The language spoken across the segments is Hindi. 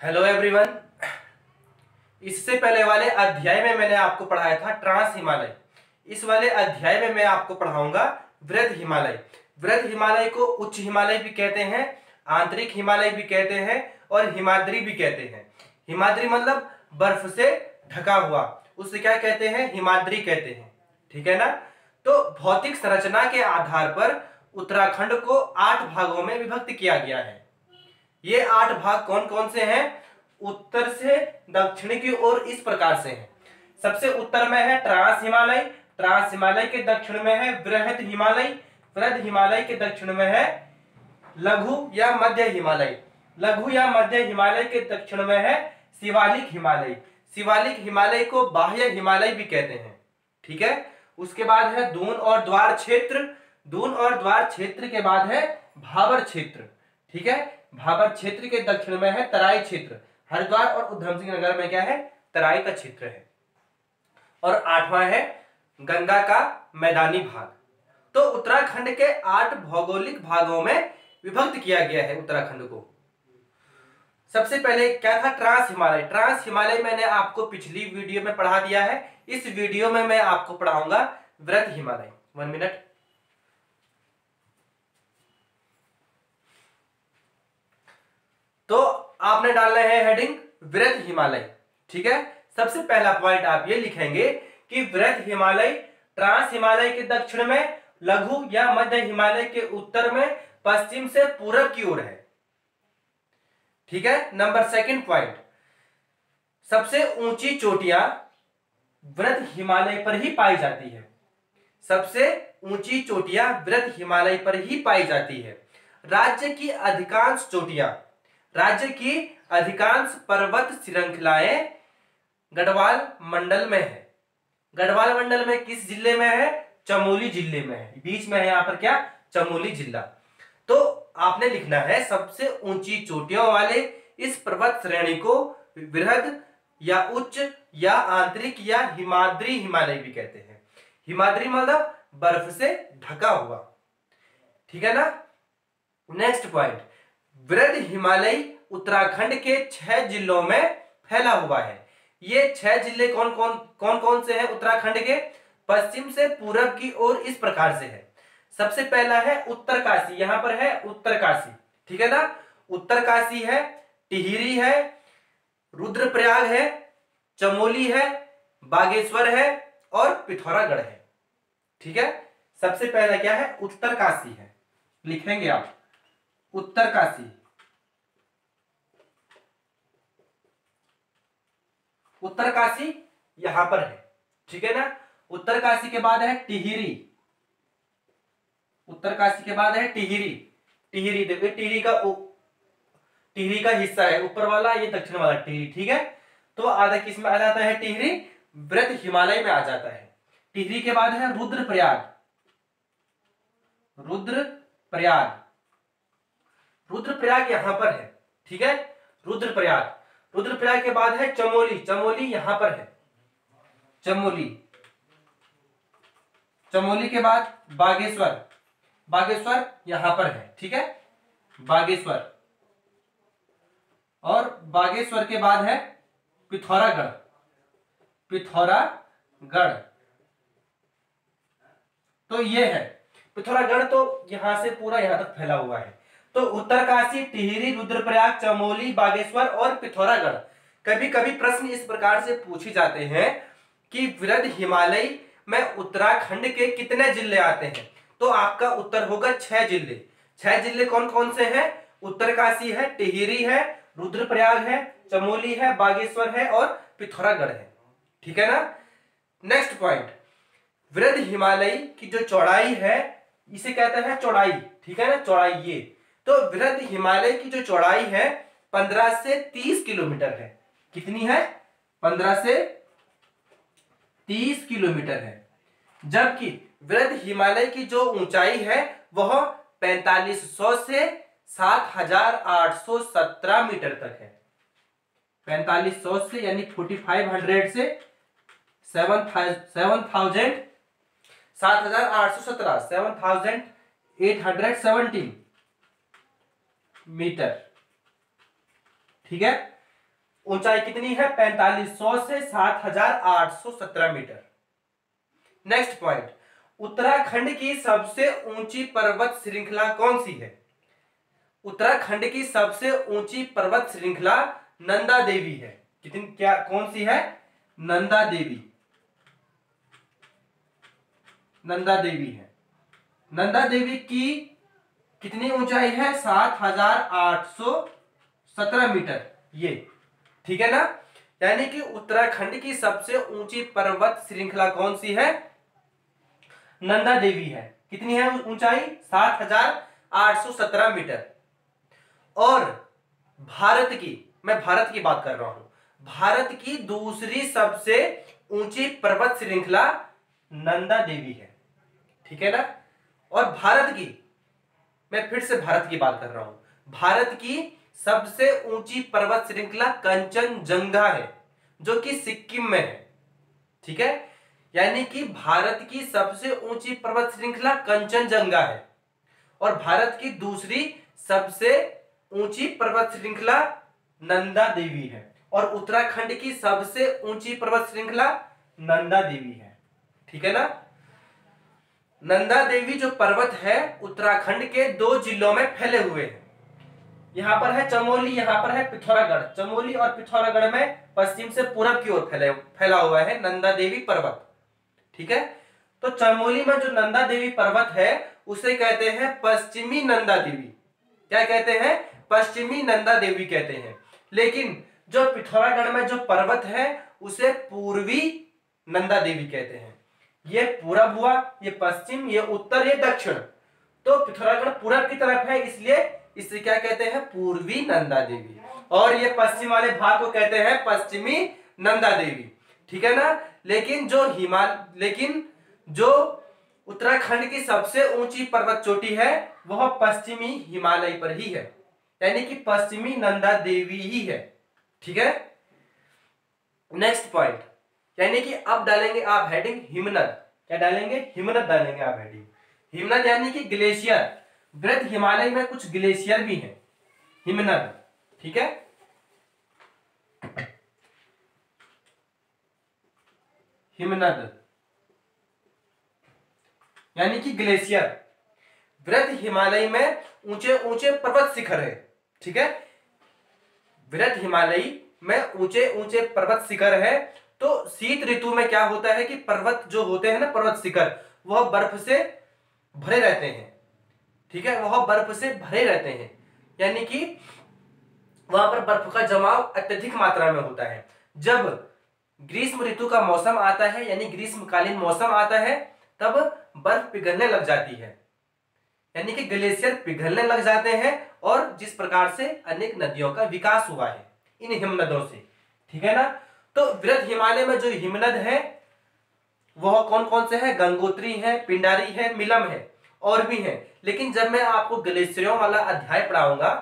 Hello everyone. इससे पहले वाले अध्याय में मैंने आपको पढ़ाया था ट्रांस हिमालय। इस वाले अध्याय में मैं आपको पढ़ाऊंगा वृहद हिमालय। वृहद हिमालय को उच्च हिमालय भी कहते हैं, आंतरिक हिमालय भी कहते हैं और हिमाद्री भी कहते हैं। हिमाद्री मतलब बर्फ से ढका हुआ, उसे क्या कहते हैं? हिमाद्री कहते हैं। ठीक है ना? तो भौतिक संरचना के आधार पर उत्तराखंड को 8 भागों में विभक्त किया गया है। ये 8 भाग कौन कौन से हैं? उत्तर से दक्षिण की ओर इस प्रकार से हैं। सबसे उत्तर में है ट्रांस हिमालय, ट्रांस हिमालय के दक्षिण में है वृहद हिमालय, वृहद हिमालय के दक्षिण में है लघु या मध्य हिमालय, लघु या मध्य हिमालय के दक्षिण में है शिवालिक हिमालय, शिवालिक हिमालय को बाह्य हिमालय भी कहते हैं। ठीक है? उसके बाद है दून और द्वार क्षेत्र, दून और द्वार क्षेत्र के बाद है भाबर क्षेत्र। ठीक है? भाबर क्षेत्र के दक्षिण में है तराई क्षेत्र, हरिद्वार और उधम सिंह नगर में क्या है? तराई का क्षेत्र है। और 8वां है गंगा का मैदानी भाग। तो उत्तराखंड के 8 भौगोलिक भागों में विभक्त किया गया है उत्तराखंड को। सबसे पहले क्या था? ट्रांस हिमालय। ट्रांस हिमालय मैंने आपको पिछली वीडियो में पढ़ा दिया है। इस वीडियो में मैं आपको पढ़ाऊंगा वृहद हिमालय। 1 मिनट। तो आपने डालना है हेडिंग वृहद हिमालय। ठीक है? सबसे पहला पॉइंट आप ये लिखेंगे कि वृहद हिमालय ट्रांस हिमालय के दक्षिण में, लघु या मध्य हिमालय के उत्तर में, पश्चिम से पूरब की ओर है। ठीक है? नंबर सेकंड पॉइंट, सबसे ऊंची चोटियां वृहद हिमालय पर ही पाई जाती है। सबसे ऊंची चोटियां वृहद हिमालय पर ही पाई जाती है। राज्य की अधिकांश चोटियां, राज्य की अधिकांश पर्वत श्रृंखलाएं गढ़वाल मंडल में है। गढ़वाल मंडल में किस जिले में है? चमोली जिले में है। बीच में है यहां पर क्या? चमोली जिला। तो आपने लिखना है सबसे ऊंची चोटियों वाले इस पर्वत श्रेणी को वृहद या उच्च या आंतरिक या हिमाद्री हिमालय भी कहते हैं। हिमाद्री मतलब बर्फ से ढका हुआ। ठीक है ना? नेक्स्ट पॉइंट, वृहद हिमालय उत्तराखंड के 6 जिलों में फैला हुआ है। ये 6 जिले कौन कौन से हैं उत्तराखंड के? पश्चिम से पूरब की ओर इस प्रकार से है। सबसे पहला है उत्तरकाशी, यहां पर है उत्तरकाशी। ठीक है ना? उत्तरकाशी है, टिहरी है, रुद्रप्रयाग है, चमोली है, बागेश्वर है और पिथौरागढ़ है। ठीक है? सबसे पहला क्या है? उत्तरकाशी है। लिखेंगे आप उत्तरकाशी। उत्तरकाशी यहां पर है। ठीक है ना? उत्तरकाशी के बाद है टिहरी, उत्तरकाशी के बाद है टिहरी। टिहरी देखिए, टिहरी का हिस्सा है ऊपर वाला, ये दक्षिण वाला टिहरी। ठीक है? तो आधा किस में आ जाता है? टिहरी वृहद हिमालय में आ जाता है। टिहरी के बाद है रुद्रप्रयाग, रुद्रप्रयाग, रुद्रप्रयाग यहां पर है। ठीक है? रुद्रप्रयाग, रुद्रप्रयाग के बाद है चमोली, चमोली यहां पर है, चमोली। चमोली के बाद बागेश्वर, बागेश्वर यहां पर है। ठीक है? बागेश्वर। और बागेश्वर के बाद है पिथौरागढ़, पिथौरागढ़। तो ये है पिथौरागढ़। तो यहां से पूरा यहां तक फैला हुआ है। तो उत्तरकाशी, टिहरी, रुद्रप्रयाग, चमोली, बागेश्वर और पिथौरागढ़। कभी कभी प्रश्न इस प्रकार से पूछे जाते हैं कि वृहद हिमालय में उत्तराखंड के कितने जिले आते हैं? तो आपका उत्तर होगा 6 जिले। 6 जिले कौन कौन से हैं? उत्तरकाशी है, टिहरी है, रुद्रप्रयाग है, चमोली है, बागेश्वर है और पिथौरागढ़ है। ठीक है ना? नेक्स्ट पॉइंट, वृहद हिमालय की जो चौड़ाई है इसे कहते हैं चौड़ाई। ठीक है ना? चौड़ाई ये। तो वृहद हिमालय की जो चौड़ाई है 15 से 30 किलोमीटर है। कितनी है? 15 से 30 किलोमीटर है। जबकि वृहद हिमालय की जो ऊंचाई है वह 4500 से 7817 मीटर तक है। 4500 से यानी 4500 से 7817 मीटर। ठीक है? ऊंचाई कितनी है? 4500 से 7817 मीटर। नेक्स्ट पॉइंट, उत्तराखंड की सबसे ऊंची पर्वत श्रृंखला कौन सी है? उत्तराखंड की सबसे ऊंची पर्वत श्रृंखला नंदा देवी है। कितनी, क्या, कौन सी है? नंदा देवी। नंदा देवी है। नंदा देवी की कितनी ऊंचाई है? 7817 मीटर। ये ठीक है ना। यानी कि उत्तराखंड की सबसे ऊंची पर्वत श्रृंखला कौन सी है? नंदा देवी है। कितनी है ऊंचाई? 7817 मीटर। और भारत की, मैं भारत की बात कर रहा हूं, भारत की दूसरी सबसे ऊंची पर्वत श्रृंखला नंदा देवी है। ठीक है ना। और भारत की, मैं फिर से भारत की बात कर रहा हूं, भारत की सबसे ऊंची पर्वत श्रृंखला कंचनजंगा है, जो कि सिक्किम में है। ठीक है। यानी कि भारत की सबसे ऊंची पर्वत श्रृंखला कंचनजंगा है और भारत की दूसरी सबसे ऊंची पर्वत श्रृंखला नंदा देवी है और उत्तराखंड की सबसे ऊंची पर्वत श्रृंखला नंदा देवी है। ठीक है ना। नंदा देवी जो पर्वत है उत्तराखंड के 2 जिलों में फैले हुए हैं। यहां पर है चमोली, यहां पर है पिथौरागढ़। चमोली और पिथौरागढ़ में पश्चिम से पूरब की ओर फैला हुआ है नंदा देवी पर्वत। ठीक है। तो चमोली में जो नंदा देवी पर्वत है उसे कहते हैं पश्चिमी नंदा देवी। क्या कहते हैं? पश्चिमी नंदा देवी कहते हैं। लेकिन जो पिथौरागढ़ में जो पर्वत है उसे पूर्वी नंदा देवी कहते हैं। ये पूरब हुआ, ये पश्चिम, ये उत्तर, ये दक्षिण। तो पिथौरागढ़ पूरब की तरफ है, इसलिए इसे क्या कहते हैं? पूर्वी नंदा देवी। और ये पश्चिम वाले भाग को कहते हैं पश्चिमी नंदा देवी। ठीक है ना। लेकिन जो उत्तराखंड की सबसे ऊंची पर्वत चोटी है वह पश्चिमी हिमालय पर ही है, यानी कि पश्चिमी नंदा देवी ही है। ठीक है। नेक्स्ट पॉइंट, यानी कि अब डालेंगे आप हेडिंग हिमनद। क्या डालेंगे? हिमनद डालेंगे आप हेडिंग। हिमनद यानी कि ग्लेशियर। वृद्ध हिमालय में कुछ ग्लेशियर भी हैं, हिमनद। ठीक है। हिमनद यानी कि ग्लेशियर। वृद्ध हिमालय में ऊंचे ऊंचे पर्वत शिखर है। ठीक है। वृद्ध हिमालय में ऊंचे ऊंचे पर्वत शिखर है। तो शीत ऋतु में क्या होता है कि पर्वत जो होते हैं ना, पर्वत शिखर, वह बर्फ से भरे रहते हैं। ठीक है। वह बर्फ से भरे रहते हैं, यानी कि वहां पर बर्फ का जमाव अत्यधिक मात्रा में होता है। जब ग्रीष्म ऋतु का मौसम आता है, यानी ग्रीष्मकालीन मौसम आता है, तब बर्फ पिघलने लग जाती है, यानी कि ग्लेशियर पिघलने लग जाते हैं। और जिस प्रकार से अनेक नदियों का विकास हुआ है इन हिमनदों से। ठीक है ना। तो वृद्ध हिमालय में जो हिमनद है वह कौन कौन से हैं? गंगोत्री है, पिंडारी है, मिलम है, और भी हैं। लेकिन जब मैं आपको ग्लेशियरों वाला अध्याय पढ़ाऊंगा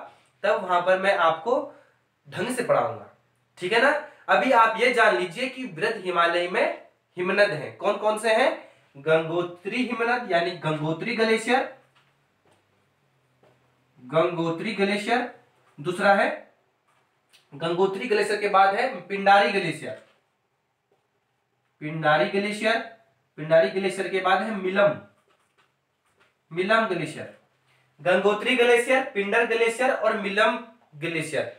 तब वहां पर मैं आपको ढंग से पढ़ाऊंगा। ठीक है ना। अभी आप ये जान लीजिए कि वृद्ध हिमालय में हिमनद हैं। कौन कौन से हैं? गंगोत्री हिमनद यानी गंगोत्री ग्लेशियर, गंगोत्री ग्लेशियर। दूसरा है गंगोत्री ग्लेशियर के बाद है Pindari glacier, Pindari glacier. Pindari glacier के बाद है Milam, Milam glacier. Gangotri glacier, Pindar glacier और मिलम ग्लेशियर।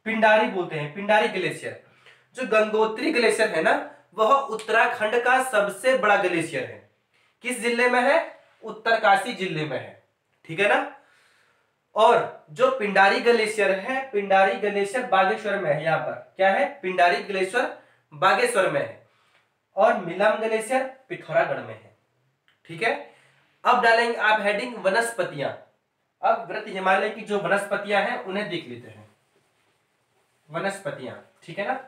पिंडारी बोलते हैं, पिंडारी ग्लेशियर। जो गंगोत्री ग्लेशियर है ना, वह उत्तराखंड का सबसे बड़ा ग्लेशियर है। किस जिले में है? उत्तरकाशी जिले में है। ठीक है ना। और जो पिंडारी ग्लेशियर है, पिंडारी ग्लेशियर बागेश्वर में है। यहां पर क्या है? पिंडारी ग्लेशियर बागेश्वर में है और मिलम ग्लेशियर पिथौरागढ़ में है। ठीक है। अब डालेंगे आप हेडिंग वनस्पतियां। अब वृद्ध हिमालय की जो वनस्पतियां हैं उन्हें देख लेते हैं। वनस्पतियां, ठीक है ना।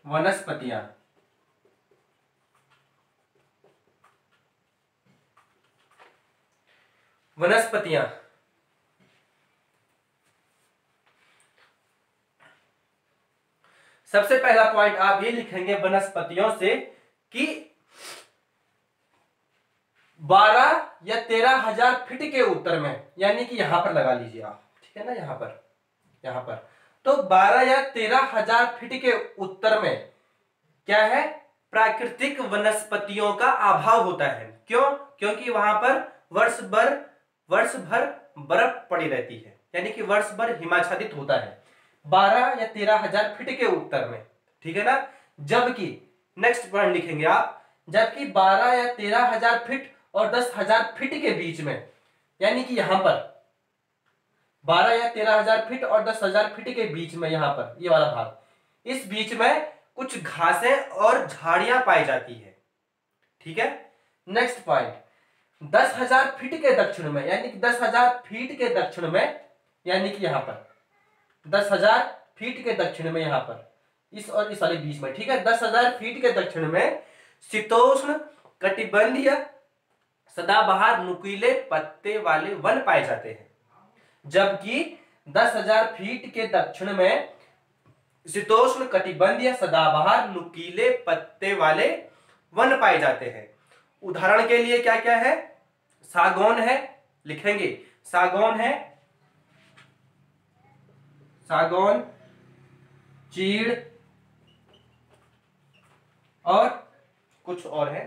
वनस्पतियां, वनस्पतियां सबसे पहला पॉइंट आप ये लिखेंगे वनस्पतियों से कि 12 या 13,000 फीट के उत्तर में, यानी कि यहां पर लगा लीजिए आप, ठीक है ना, यहां पर तो 12 या 13,000 फीट के उत्तर में क्या है, प्राकृतिक वनस्पतियों का अभाव होता है। क्यों? क्योंकि वहां पर वर्ष भर बर्फ पड़ी रहती है, यानी कि वर्ष भर हिमाच्छादित होता है 12 या 13,000 फीट के उत्तर में, ठीक है ना। जबकि नेक्स्ट पॉइंट लिखेंगे आप, जबकि 12 या 13,000 फीट और 10,000 फीट के बीच में, यानी कि यहां पर 12 या 13,000 फीट और 10,000 फीट के बीच में, यहां पर ये वाला भाग, इस बीच में कुछ घासें और झाड़ियां पाई जाती है, ठीक है। नेक्स्ट पॉइंट, 10,000 फीट के दक्षिण में, यानी कि 10,000 फीट के दक्षिण में, यानी कि यहां पर 10,000 फीट के दक्षिण में, यहां पर इस और इस वाले बीच में, ठीक है, 10,000 फीट के दक्षिण में शीतोष्ण कटिबंधीय सदाबहार नुकीले पत्ते वाले वन पाए जाते हैं। जबकि 10,000 फीट के दक्षिण में शीतोष्ण कटिबंधीय सदाबहार नुकीले पत्ते वाले वन पाए जाते हैं। उदाहरण के लिए क्या क्या है, सागौन है, लिखेंगे सागौन है, सागौन, चीड़ और कुछ और है,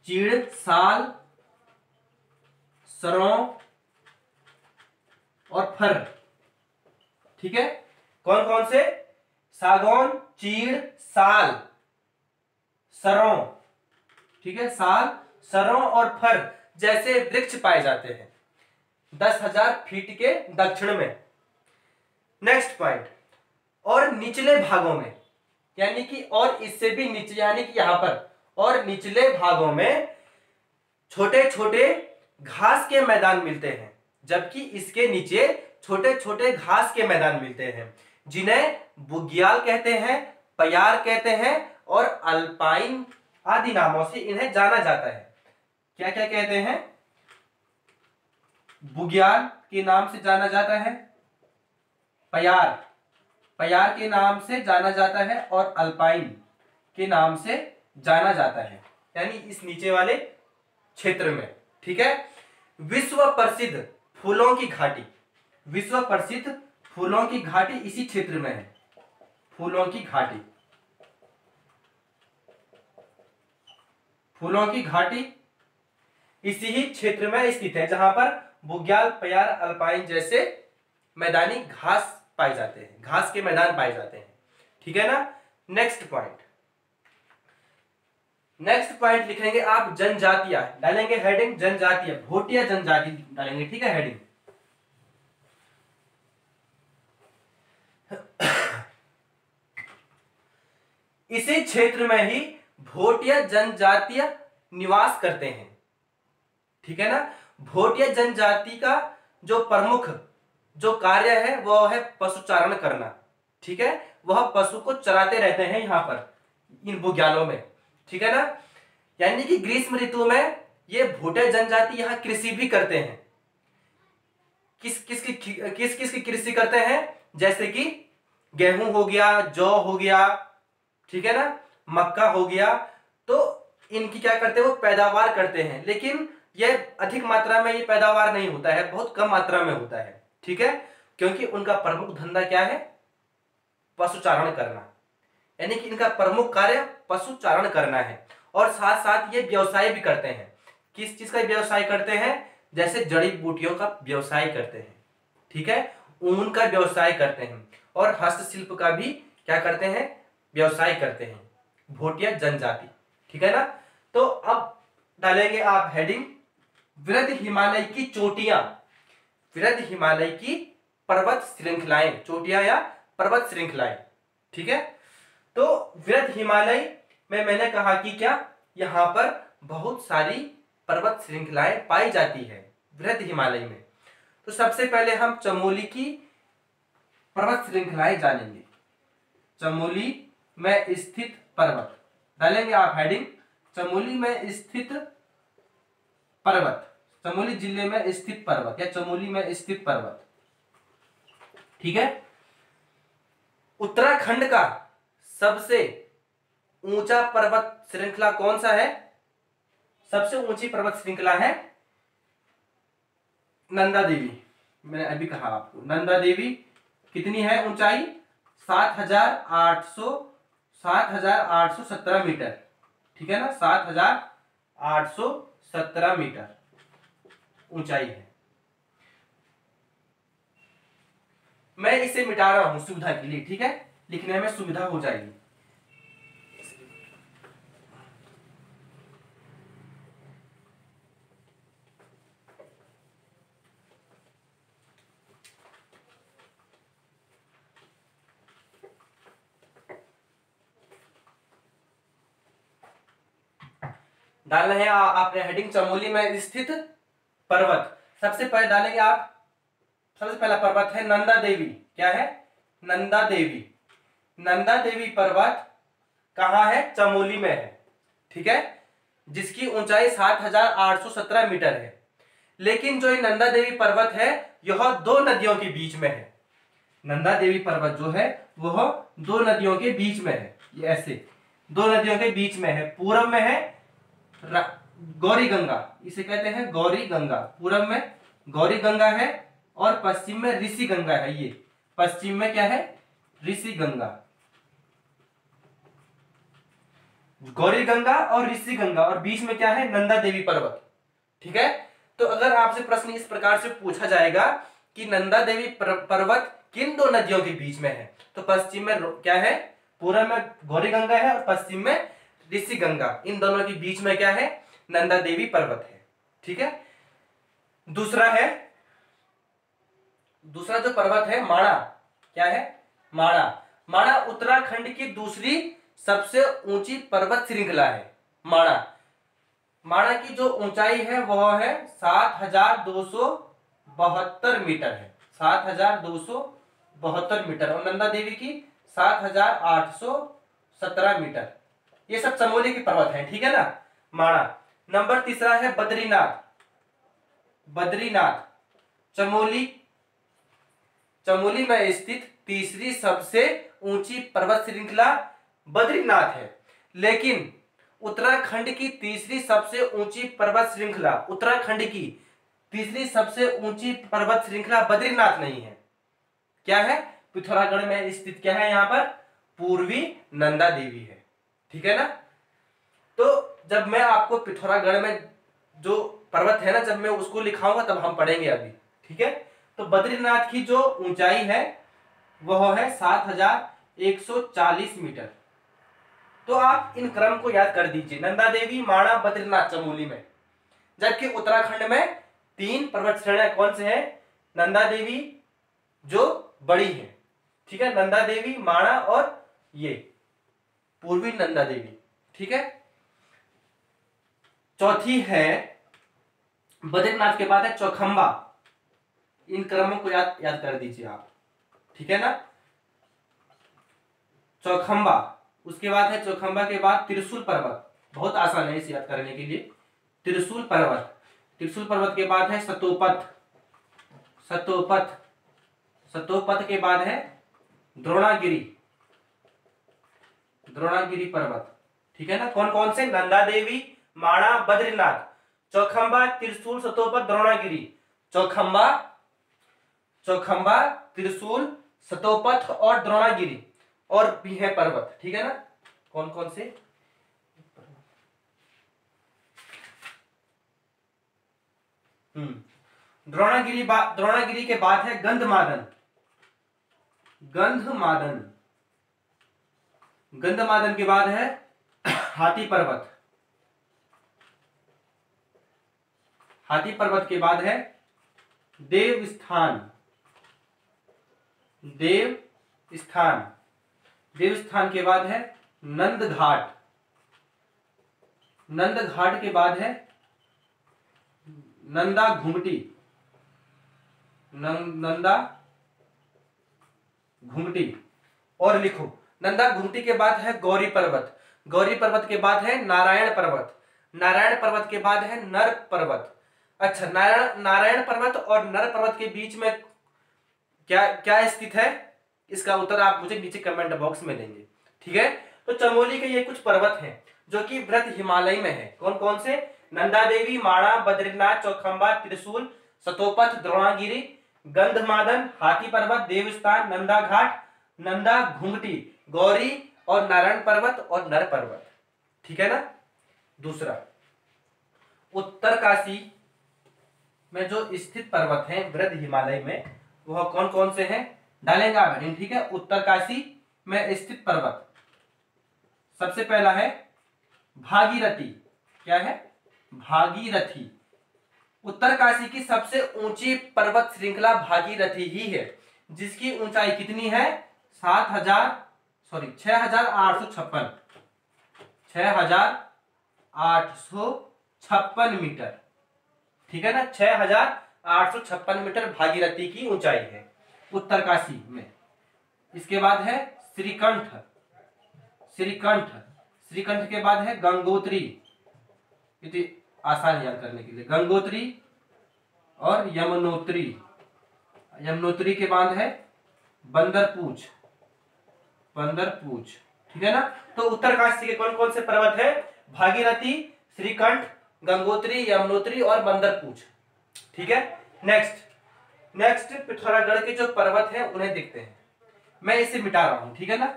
चीड़, साल, सरौं और फर, ठीक है। कौन कौन से, सागौन, चीड़, साल, सरौं, ठीक है, साल, सरौं और फर जैसे वृक्ष पाए जाते हैं 10,000 फीट के दक्षिण में। नेक्स्ट पॉइंट, और निचले भागों में, यानी कि और इससे भी नीचे, यानी कि यहां पर और निचले भागों में छोटे छोटे घास के मैदान मिलते हैं, जबकि इसके नीचे छोटे छोटे घास के मैदान मिलते हैं, जिन्हें बुग्याल कहते हैं, पयार कहते हैं और अल्पाइन आदि नामों से इन्हें जाना जाता है। क्या क्या कहते हैं, बुग्याल के नाम से जाना जाता है, पयार के नाम से जाना जाता है और अल्पाइन के नाम से जाना जाता है, यानी इस नीचे वाले क्षेत्र में, ठीक है। विश्व प्रसिद्ध फूलों की घाटी, विश्व प्रसिद्ध फूलों की घाटी इसी क्षेत्र में है, फूलों की घाटी, फूलों की घाटी इसी ही क्षेत्र में स्थित है, जहां पर बुग्याल, पयार, अल्पाइन जैसे मैदानी घास पाए जाते हैं, घास के मैदान पाए जाते हैं, ठीक है ना। नेक्स्ट पॉइंट, नेक्स्ट पॉइंट लिखेंगे आप जनजातियां, डालेंगे हेडिंग जनजातियां, भोटिया जनजाति डालेंगे, ठीक है, हेडिंग। इसी क्षेत्र में ही भोटिया जनजातीय निवास करते हैं, ठीक है ना। भोटिया जनजाति का जो प्रमुख जो कार्य है वह है पशुचारण करना, ठीक है, वह पशु को चराते रहते हैं यहां पर इन बुग्यालों में, ठीक है ना। यानी कि ग्रीष्म ऋतु में ये भोटिया जनजाति यहां कृषि भी करते हैं। किस किस की कृषि करते हैं, जैसे कि गेहूं हो गया, जौ हो गया, ठीक है ना, मक्का हो गया, तो इनकी क्या करते हैं, वो पैदावार करते हैं, लेकिन यह अधिक मात्रा में ये पैदावार नहीं होता है, बहुत कम मात्रा में होता है, ठीक है, क्योंकि उनका प्रमुख धंधा क्या है, पशुचारण करना, यानी कि इनका प्रमुख कार्य पशुचारण करना है। और साथ साथ ये व्यवसाय भी करते हैं। किस चीज का व्यवसाय करते हैं, जैसे जड़ी बूटियों का व्यवसाय करते हैं, ठीक है, ऊन का व्यवसाय करते हैं और हस्तशिल्प का भी क्या करते हैं, व्यवसाय करते हैं, भोटिया जनजाति, ठीक है ना। तो अब डालेंगे आप हेडिंग वृद्ध हिमालय की चोटियां, वृद्ध हिमालय की पर्वत श्रृंखलाएं, चोटियां या पर्वत श्रृंखलाएं, ठीक है। तो वृद्ध हिमालय में मैंने कहा कि क्या, यहां पर बहुत सारी पर्वत श्रृंखलाएं पाई जाती है वृद्ध हिमालय में। तो सबसे पहले हम चमोली की पर्वत श्रृंखलाएं जानेंगे, चमोली में स्थित पर्वत, डालेंगे आप हेडिंग चमोली में स्थित पर्वत, चमोली जिले में स्थित पर्वत या चमोली में स्थित पर्वत, ठीक है। उत्तराखंड का सबसे ऊंचा पर्वत श्रृंखला कौन सा है? सबसे ऊंची पर्वत श्रृंखला है नंदा देवी। मैंने अभी कहा आपको, नंदा देवी कितनी है ऊंचाई? 7,817 मीटर, ठीक है ना, 7,817 मीटर ऊंचाई है। मैं इसे मिटा रहा हूं सुविधा के लिए, ठीक है, लिखने में सुविधा हो जाएगी। डालना है आपने हेडिंग चमोली में स्थित पर्वत। सबसे पहले डालेंगे आप, सबसे पहला पर्वत है नंदा देवी। क्या है? नंदा देवी। नंदा देवी पर्वत कहां है? चमोली में है, ठीक है, जिसकी ऊंचाई 7,817 मीटर है। लेकिन जो ये नंदा देवी पर्वत है यह दो नदियों के बीच में है। नंदा देवी पर्वत जो है वह दो नदियों के बीच में है, ये ऐसे दो नदियों के बीच में है। पूर्व में है गौरी गंगा, इसे कहते हैं गौरी गंगा, पूर्व में गौरी गंगा है और पश्चिम में ऋषि गंगा है। ये पश्चिम में क्या है? ऋषि गंगा। गौरी गंगा और ऋषि गंगा, और बीच में क्या है? नंदा देवी पर्वत, ठीक है। तो अगर आपसे प्रश्न इस प्रकार से पूछा जाएगा कि नंदा देवी पर्वत किन दो नदियों के बीच में है, तो पश्चिम में क्या है? पूर्व में गौरी गंगा है और पश्चिम में ऋषि गंगा, इन दोनों के बीच में क्या है? नंदा देवी पर्वत है, ठीक है। दूसरा जो पर्वत है माणा। क्या है? माणा। माणा उत्तराखंड की दूसरी सबसे ऊंची पर्वत श्रृंखला है। माणा माणा की जो ऊंचाई है वह है 7,272 मीटर है, 7,272 मीटर, और नंदा देवी की 7,817 मीटर। ये सब चमोली के पर्वत हैं, ठीक है ना। माणा। नंबर तीसरा है बद्रीनाथ। बद्रीनाथ चमोली में स्थित तीसरी सबसे ऊंची पर्वत श्रृंखला बद्रीनाथ है। लेकिन उत्तराखंड की तीसरी सबसे ऊंची पर्वत श्रृंखला, उत्तराखंड की तीसरी सबसे ऊंची पर्वत श्रृंखला बद्रीनाथ नहीं है। क्या है? पिथौरागढ़ में स्थित क्या है? यहाँ पर पूर्वी नंदा देवी है, ठीक है ना। तो जब मैं आपको पिथौरागढ़ में जो पर्वत है ना, जब मैं उसको लिखाऊंगा तब हम पढ़ेंगे अभी, ठीक है। तो बद्रीनाथ की जो ऊंचाई है वह है 7,140 मीटर। तो आप इन क्रम को याद कर दीजिए, नंदा देवी, माणा, बद्रीनाथ चमोली में। जबकि उत्तराखंड में तीन पर्वत श्रेणियां कौन से हैं? नंदा देवी जो बड़ी है, ठीक है, नंदा देवी, माणा और ये पूर्वी नंदा देवी, ठीक है। चौथी है बद्रीनाथ के बाद है चौखंबा। इन क्रमों को याद कर दीजिए आप, ठीक है ना। चौखंबा, उसके बाद है चौखंबा के बाद त्रिशूल पर्वत, बहुत आसान है इसे याद करने के लिए। त्रिशूल पर्वत के बाद है सतोपथ। सतोपथ के बाद है द्रोणागिरी पर्वत, ठीक है ना। कौन कौन से? नंदा देवी, माणा, बद्रीनाथ, चौखंबा, त्रिशूल, सतोपथ, द्रोणागिरी। चौखंबा, त्रिशूल, सतोपथ और द्रोणागिरी, और भी है पर्वत, ठीक है ना। कौन कौन से? द्रोणागिरी के बाद है गंधमादन। गंधमादन के बाद है हाथी पर्वत। हाथी पर्वत के बाद है देवस्थान के बाद है नंदघाट के बाद है नंदा घुमटी। और लिखो, नंदा घुमटी के बाद है गौरी पर्वत के बाद है नारायण पर्वत के बाद है नर पर्वत। अच्छा, नारायण पर्वत और नर पर्वत के बीच में क्या स्थित है? इसका उत्तर आप मुझे नीचे कमेंट बॉक्स में देंगे, ठीक है। तो चमोली के ये कुछ पर्वत हैं जो कि वृहद हिमालय में है। कौन कौन से? नंदा देवी, माणा, बद्रीनाथ, चौखंबा, त्रिशूल, सतोपथ, द्रोणागिरी, गंधमादन, हाथी पर्वत, देवस्थान, नंदा घाट, नंदा घुंघटी, गौरी और नारायण पर्वत और नर पर्वत। ठीक है ना। दूसरा, उत्तरकाशी में जो स्थित पर्वत हैं वृहद हिमालय में, वह कौन कौन से हैं? डालेंगे आप हेडिंग। ठीक है। उत्तरकाशी में स्थित पर्वत, सबसे पहला है भागीरथी। क्या है? भागीरथी। उत्तरकाशी की सबसे ऊंची पर्वत श्रृंखला भागीरथी ही है, जिसकी ऊंचाई कितनी है? 6,856 मीटर। ठीक है ना। 6,856 मीटर भागीरथी की ऊंचाई है उत्तरकाशी में। इसके बाद है श्रीकंठ। श्रीकंठ श्रीकंठ के बाद है गंगोत्री। इतनी आसान याद करने के लिए, गंगोत्री और यमुनोत्री। यमुनोत्री के बाद है बंदरपूछ। बंदरपूछ। ठीक है ना। तो उत्तरकाशी के कौन कौन से पर्वत है? भागीरथी, श्रीकंठ, गंगोत्री, यमुनोत्री और बंदरपूछ। ठीक है। नेक्स्ट पिथौरागढ़ के जो पर्वत हैं उन्हें देखते हैं। मैं इसे मिटा रहा हूं। ठीक है ना।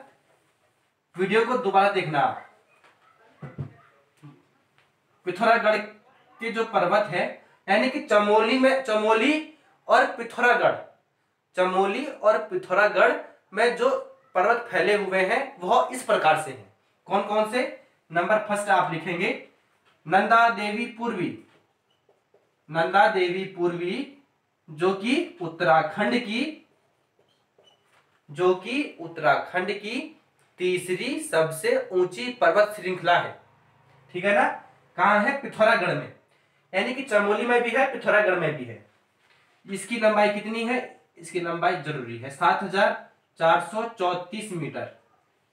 वीडियो को दोबारा देखना। पिथौरागढ़ के जो पर्वत है, यानी कि चमोली और पिथौरागढ़ में जो पर्वत फैले हुए हैं वह इस प्रकार से हैं। कौन कौन से? नंबर फर्स्ट आप लिखेंगे नंदा देवी पूर्वी। नंदा देवी पूर्वी जो कि उत्तराखंड की तीसरी सबसे ऊंची पर्वत श्रृंखला है। ठीक है ना। कहां है? पिथौरागढ़ में। यानी कि चमोली में भी है, पिथौरागढ़ में भी है। इसकी लंबाई कितनी है? इसकी लंबाई जरूरी है 7,434 मीटर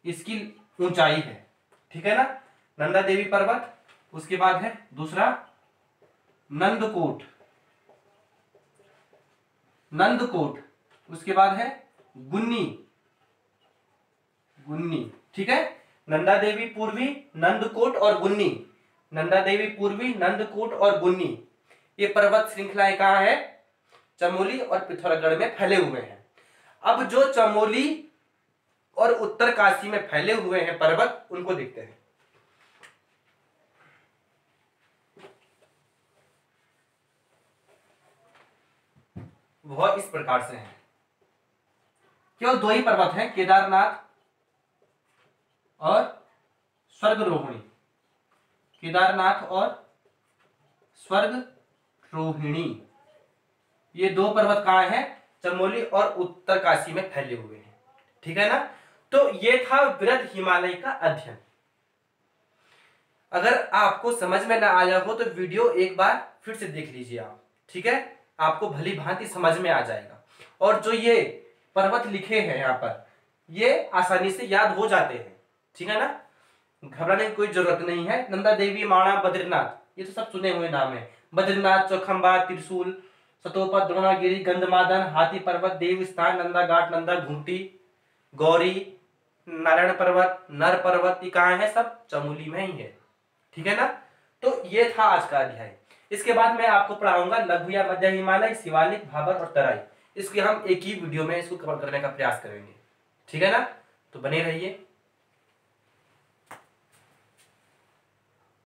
इसकी ऊंचाई है। ठीक है ना। नंदा देवी पर्वत। उसके बाद है दूसरा नंदकोट। उसके बाद है गुन्नी। ठीक है। नंदा देवी पूर्वी, नंदकोट और गुन्नी। नंदा देवी पूर्वी, नंदकोट और गुन्नी, ये पर्वत श्रृंखलाएं कहां है? चमोली और पिथौरागढ़ में फैले हुए हैं। अब जो चमोली और उत्तरकाशी में फैले हुए हैं पर्वत, उनको देखते हैं। वह इस प्रकार से हैं। केवल दो ही पर्वत हैं, केदारनाथ और स्वर्गरोहिणी। केदारनाथ और स्वर्गरोहिणी, ये दो पर्वत कहां हैं? चमोली और उत्तरकाशी में फैले हुए हैं। ठीक है ना। तो ये था वृहद हिमालय का अध्ययन। अगर आपको समझ में ना आया हो तो वीडियो एक बार फिर से देख लीजिए आप। ठीक है। आपको भली भांति समझ में आ जाएगा। और जो ये पर्वत लिखे हैं यहाँ पर, ये आसानी से याद हो जाते हैं। ठीक है ना। घबराने की कोई जरूरत नहीं है। नंदा देवी, माणा, बद्रीनाथ, ये तो सब सुने हुए नाम है। बद्रीनाथ, चौखंबा, त्रिशूल, सतोपथ, द्रोणागिरी, गंधमादन, हाथी पर्वत, देवस्थान, नंदा घाट, नंदा घुंघटी, गौरी, नारायण पर्वत, नर पर्वत, ये कहाँ है? सब चमोली में ही है। ठीक है ना। तो ये था आज का अध्याय। इसके बाद मैं आपको पढ़ाऊंगा लघु या मध्य हिमालय, शिवालिक, भाबर और तराई। इसके हम एक ही वीडियो में इसको कवर करने का प्रयास करेंगे। ठीक है ना। तो बने रहिए।